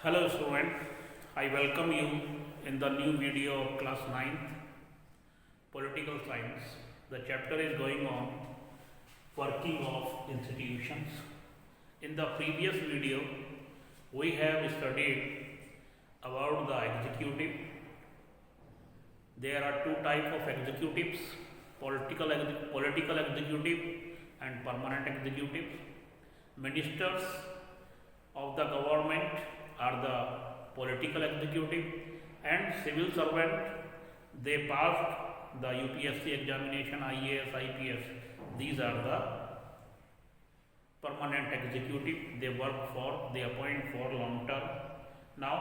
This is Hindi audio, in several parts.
Hello student, I welcome you in the new video of class 9th Political Science. The chapter is going on working of institutions. In the previous video, we have studied about the executive. There are two types of executives, political executive and permanent executive. Ministers of the government are the political executive, and civil servant, they passed the UPSC examination, IAS, IPS. These are the permanent executive. They work for, they appoint for long term. Now,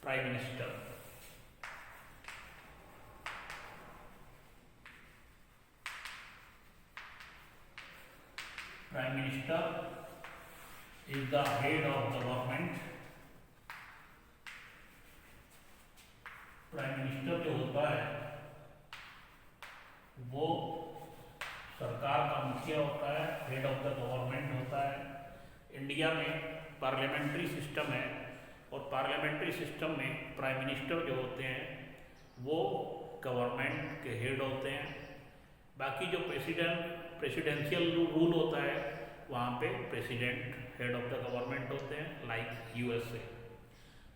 Prime Minister. Prime Minister is the head of government. Prime minister जो होता है वो सरकार का मुखिया होता है, हेड ऑफ द गवर्नमेंट होता है। इंडिया में पार्लियामेंट्री सिस्टम है और पार्लियामेंट्री सिस्टम में प्राइम मिनिस्टर जो होते हैं वो गवर्नमेंट के हेड होते हैं। बाकी जो प्रेसिडेंशियल रूल होता है वहाँ पे president head of the government होते हैं, लाइक यूएसए।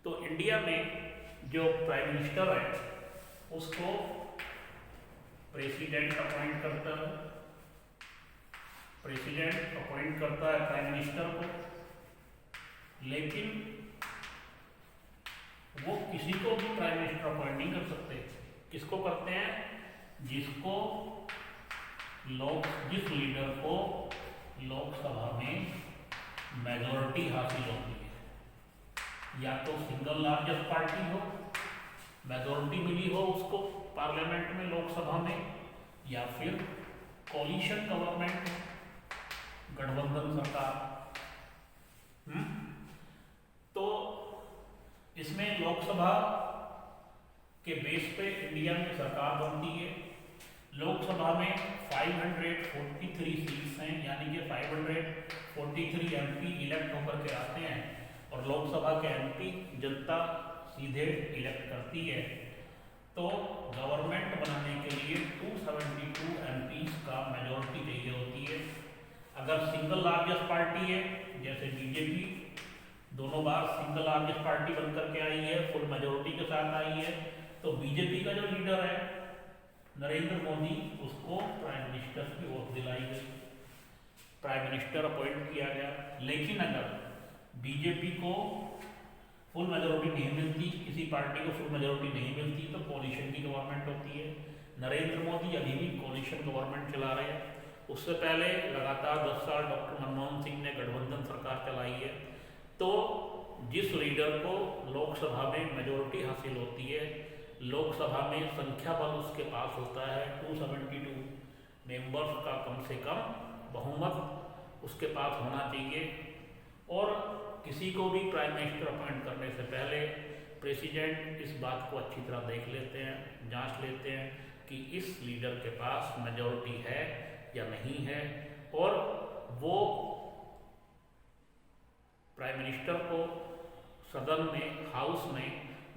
तो इंडिया में जो प्राइम मिनिस्टर है उसको प्रेसिडेंट अपॉइंट करता है, प्रेसिडेंट अपॉइंट करता है प्राइम मिनिस्टर को, लेकिन वो किसी को भी प्राइम मिनिस्टर अपॉइंट नहीं कर सकते। किसको करते हैं? जिस लीडर को लोकसभा में मेजॉरिटी हासिल होती है, या तो सिंगल लार्जेस्ट पार्टी हो, मेजॉरिटी मिली हो उसको पार्लियामेंट में, लोकसभा में, या फिर कोलिशन गवर्नमेंट हो, गठबंधन सरकार। तो इसमें लोकसभा के बेस पे इंडिया में सरकार बनती है। लोकसभा में 543 सीट्स हैं, यानी कि 543 एमपी इलेक्ट होकर के आते हैं और लोकसभा के एमपी जनता सीधे इलेक्ट करती है। तो गवर्नमेंट बनाने के लिए 272 एमपी का मेजॉरिटी चाहिए होती है। अगर सिंगल लार्जेस्ट पार्टी है जैसे बीजेपी, दोनों बार सिंगल लार्जेस्ट पार्टी बनकर के आई है, फुल मेजॉरिटी के साथ आई है, तो बीजेपी का जो लीडर है नरेंद्र मोदी, उसको प्राइम मिनिस्टर की ओथ दिलाई गई, प्राइम मिनिस्टर अपॉइंट किया गया। लेकिन अगर बीजेपी को फुल मेजॉरिटी नहीं मिलती, किसी पार्टी को फुल मेजॉरिटी नहीं मिलती, तो कोलिशन की गवर्नमेंट होती है। नरेंद्र मोदी अभी भी कोलिशन गवर्नमेंट चला रहे हैं। उससे पहले लगातार 10 साल डॉक्टर मनमोहन सिंह ने गठबंधन सरकार चलाई है। तो जिस लीडर को लोकसभा में मेजॉरिटी हासिल होती है, लोकसभा में संख्या बल उसके पास होता है 272 मेंबर्स का, कम से कम बहुमत उसके पास होना चाहिए। और किसी को भी प्राइम मिनिस्टर अपॉइंट करने से पहले प्रेसिडेंट इस बात को अच्छी तरह देख लेते हैं, जांच लेते हैं कि इस लीडर के पास मेजॉरिटी है या नहीं है, और वो प्राइम मिनिस्टर को सदन में, हाउस में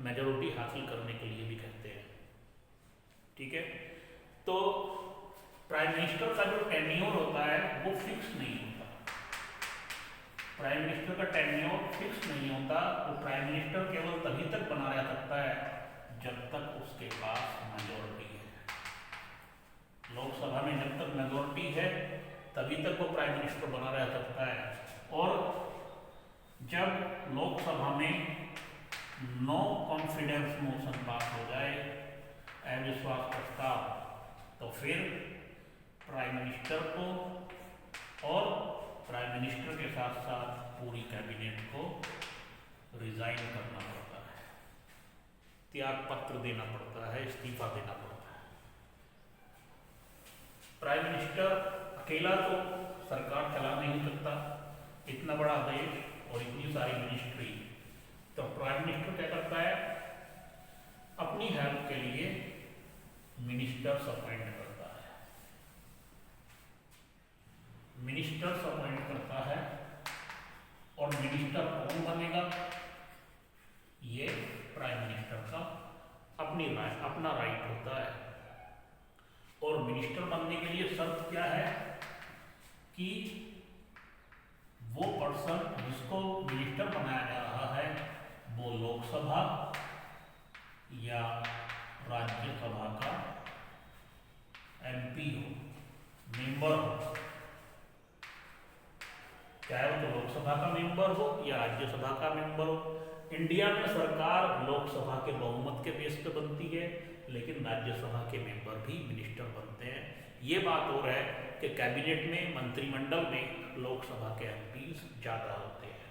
मेजॉरिटी हासिल करने के लिए भी कहते हैं। ठीक है, तो प्राइम मिनिस्टर का जो टेन्योर होता है वो फिक्स नहीं होता। प्राइम मिनिस्टर का टेन्योर फिक्स नहीं होता। वो प्राइम मिनिस्टर केवल तभी तक बना रह सकता है जब तक उसके पास मेजॉरिटी है। लोकसभा में जब तक मेजॉरिटी है तभी तक वो प्राइम मिनिस्टर बना रह सकता है। और जब लोकसभा में नो कॉन्फिडेंस मोशन पास हो जाए, अविश्वास प्रस्ताव, तो फिर प्राइम मिनिस्टर को और प्राइम मिनिस्टर के साथ साथ पूरी कैबिनेट को रिजाइन करना पड़ता है, त्याग पत्र देना पड़ता है, इस्तीफा देना पड़ता है। प्राइम मिनिस्टर अकेला तो सरकार चला नहीं सकता, इतना बड़ा देश और इतनी सारी मिनिस्ट्री। तो प्राइम मिनिस्टर क्या करता है? अपनी हेल्प के लिए मिनिस्टर्स अपॉइंट करता है। मिनिस्टर्स अपॉइंट करता है और मिनिस्टर कौन बनेगा? अपना राइट होता है। और मिनिस्टर बनने के लिए शर्त क्या है कि वो पर्सन जिसको मिनिस्टर बनाया जा रहा है वो लोकसभा या राज्यसभा का एमपी हो, मेंबर हो, चाहे वो तो लोकसभा का मेंबर हो या राज्यसभा का मेंबर हो। इंडिया में सरकार लोकसभा के बहुमत के बेस पे बनती है, लेकिन राज्यसभा के मेंबर भी मिनिस्टर बनते हैं। ये बात और है कि कैबिनेट में, मंत्रिमंडल में लोकसभा के एमपी ज्यादा होते हैं।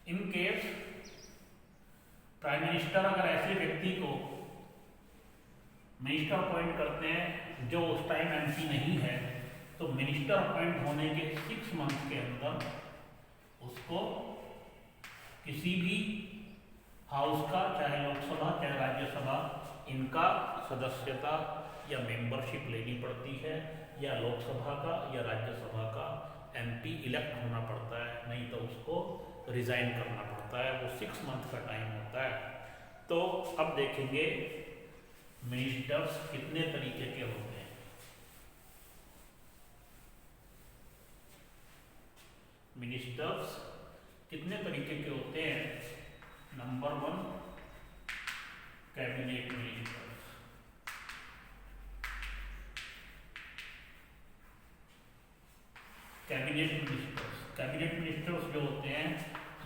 इन केस प्राइम मिनिस्टर अगर ऐसे व्यक्ति को मिनिस्टर अपॉइंट करते हैं जो उस टाइम एमपी नहीं है, तो मिनिस्टर अपॉइंट होने के 6 मंथ के अंदर उसको किसी भी हाउस का, चाहे लोकसभा चाहे राज्यसभा, इनका सदस्यता या मेंबरशिप लेनी पड़ती है, या लोकसभा का या राज्यसभा का एमपी इलेक्ट होना पड़ता है, नहीं तो उसको रिजाइन करना पड़ता है। वो 6 मंथ का टाइम होता है। तो अब देखेंगे मिनिस्टर्स कितने तरीके के होते हैं। मिनिस्टर्स कितने तरीके के होते हैं। Number 1, cabinet ministers. Cabinet ministers जो होते हैं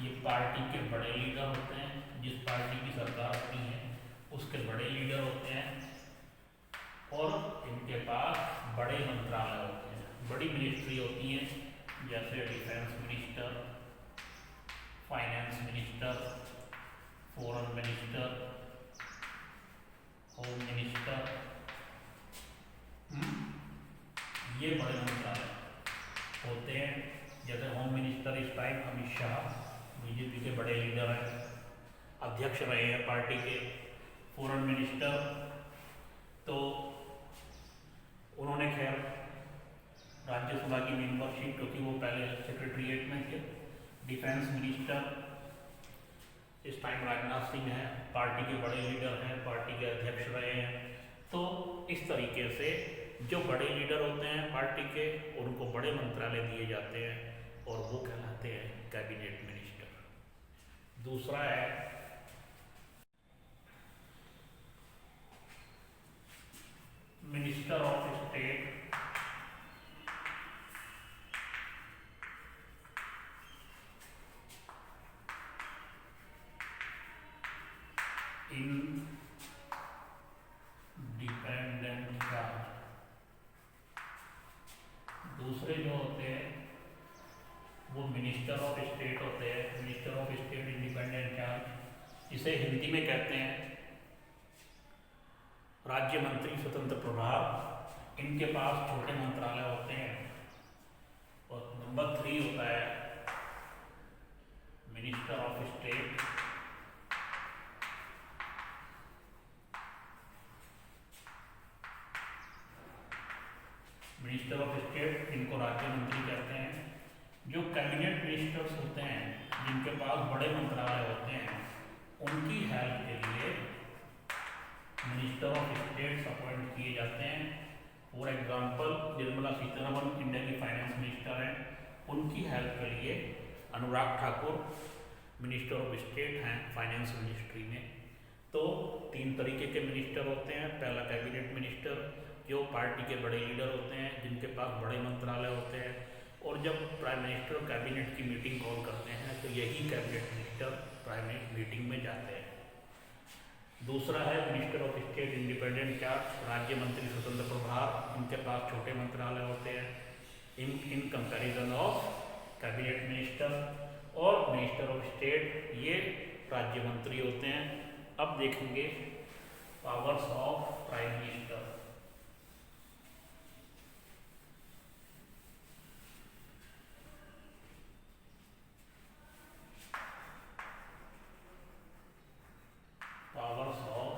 ये पार्टी के बड़े लीडर होते हैं। जिस पार्टी की सरकार होती है उसके बड़े लीडर होते हैं, और इनके पास बड़े मंत्रालय होते हैं, बड़ी मिनिस्ट्री होती हैं, जैसे defence minister, finance minister, foreign minister, home minister. ये बड़े मंत्रालय होते हैं। जैसे होम मिनिस्टर इस टाइम अमित शाह, बीजेपी के बड़े लीडर हैं, अध्यक्ष रहे हैं पार्टी के। फॉरेन मिनिस्टर तो उन्होंने खैर राज्यसभा की मेंबरशिप, क्योंकि वो पहले सेक्रेटरीट में थे। डिफेंस मिनिस्टर इस टाइम राजनाथ सिंह हैं, पार्टी के बड़े लीडर हैं, पार्टी के अध्यक्ष रहे हैं। तो इस तरीके से जो बड़े लीडर होते हैं पार्टी के, उनको बड़े मंत्रालय दिए जाते हैं और वो कहलाते हैं कैबिनेट मिनिस्टर। दूसरा है minister of state. Independent charge. दूसरे जो होते हैं वो मिनिस्टर ऑफ स्टेट होते हैं। Minister of state independent charge, इसे हिंदी में कहते हैं राज्य मंत्री स्वतंत्र प्रभार। इनके पास छोटे मंत्रालय होते हैं। और नंबर 3 होता है minister of state. Minister of state, इनको राज्य मंत्री कहते हैं। जो कैबिनेट मिनिस्टर्स होते हैं जिनके पास बड़े मंत्रालय होते हैं, उनकी हेल्प के लिए मिनिस्टर ऑफ स्टेट अपॉइंट किए जाते हैं। For example Nirmala Sitharaman India की फाइनेंस मिनिस्टर हैं, उनकी हेल्प के लिए Anurag Thakur minister of state हैं फाइनेंस मिनिस्ट्री में। तो 3 तरीके के मिनिस्टर होते हैं। पहला कैबिनेट मिनिस्टर, जो पार्टी के बड़े लीडर होते हैं, जिनके पास बड़े मंत्रालय होते हैं, और जब प्राइम मिनिस्टर कैबिनेट की मीटिंग कॉल करते हैं तो यही कैबिनेट मिनिस्टर प्राइम मीटिंग में जाते हैं। दूसरा है minister of state independent charge, राज्य मंत्री स्वतंत्र प्रभार। इनके पास छोटे मंत्रालय होते हैं in comparison of cabinet minister. और मिनिस्टर ऑफ स्टेट ये राज्य मंत्री होते हैं। अब देखेंगे powers of prime minister. Powers of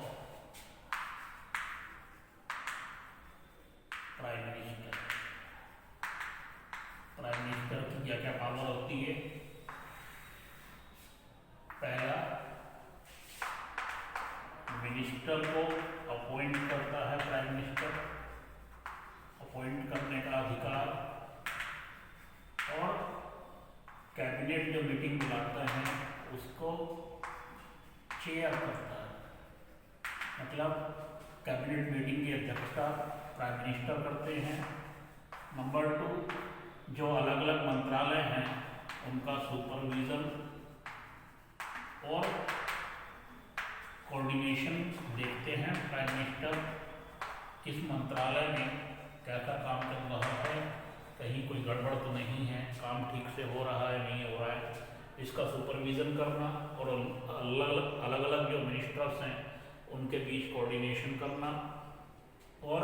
prime minister. Prime minister की क्या क्या पावर होती है। पहला, मिनिस्टर कैबिनेट जो मीटिंग बुलाता है उसको चेयर करता है, मतलब कैबिनेट मीटिंग की अध्यक्षता प्राइम मिनिस्टर करते हैं। नंबर 2, जो अलग अलग मंत्रालय हैं उनका सुपरविज़न और कोऑर्डिनेशन देखते हैं प्राइम मिनिस्टर, किस मंत्रालय में कैसा काम चल रहा है, कहीं कोई गड़बड़ तो नहीं है, काम ठीक से हो रहा है नहीं हो रहा है, इसका सुपरविज़न करना और अलग अलग जो मिनिस्टर्स हैं उनके बीच कोऑर्डिनेशन करना और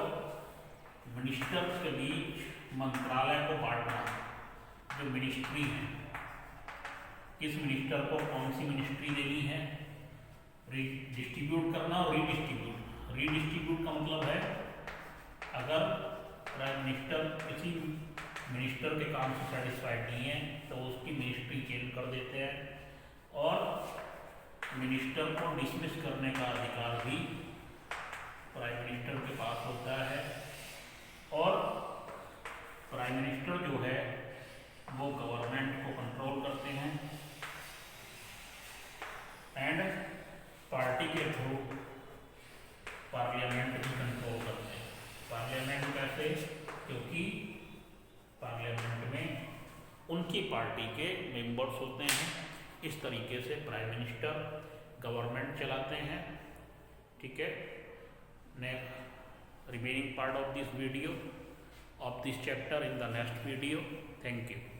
मिनिस्टर्स के बीच मंत्रालय को बांटना। जो मिनिस्ट्री है, किस मिनिस्टर को कौन सी मिनिस्ट्री देनी है, डिस्ट्रीब्यूट करना और रीडिस्ट्रीब्यूट का मतलब है अगर प्राइम मिनिस्टर किसी मिनिस्टर के काम से सेटिस्फाइड नहीं है तो उसकी मिनिस्ट्री चेंज कर देते हैं और मिनिस्टर को डिसमिस करने का अधिकार भी प्राइम मिनिस्टर के पास होता है और प्राइम मिनिस्टर जो है वो गवर्नमेंट को कंट्रोल करते हैं एंड पार्टी के थ्रू पार्लियामेंट भी कंट्रोल करते हैं। पार्लियामेंट कैसे? क्योंकि पार्लियामेंट में उनकी पार्टी के मेंबर्स होते हैं। इस तरीके से प्राइम मिनिस्टर गवर्नमेंट चलाते हैं। ठीक है, next remaining part of this video of this chapter in the next video. Thank you.